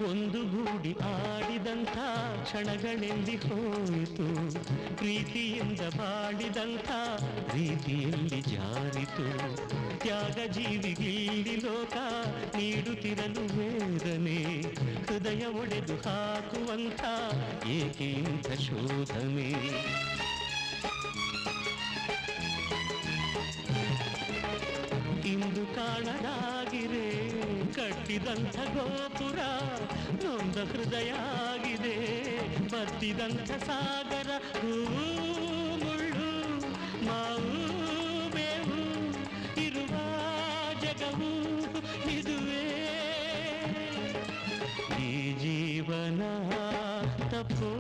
ಒಂದುಗೂಡಿ ಆಡಿದಂಥ ಕ್ಷಣಗಳೆಲ್ಲಿ ಹೋಯಿತು, ಪ್ರೀತಿಯಿಂದ ಬಾಡಿದಂಥ ರೀತಿಯಲ್ಲಿ ಜಾರಿತು. ತ್ಯಾಗ ಜೀವಿಗಿಲ್ಲಿ ಲೋಕ ನೀಡುತ್ತಿರಲು ವೇದನೆ, ಹೃದಯ ಒಡೆದು ಹಾಕುವಂಥ ಏಕೆ ಇಂಥ ಶೋಧನೆ. ಇಂದು ಕಾಣದಾಗಿರೆ ಕಟ್ಟಿದಂಥ ಗೋಪುರ, ನೊಂದ ಹೃದಯ ಆಗಿದೆ ಬತ್ತಿದಂಥ ಸಾಗರ. ಮುಳ್ಳು ಮಾವು ಬೇವು ಇರುವ ಜಗವು ಇದುವೇ, ಈ ಜೀವನ ತಪ್ಪೋ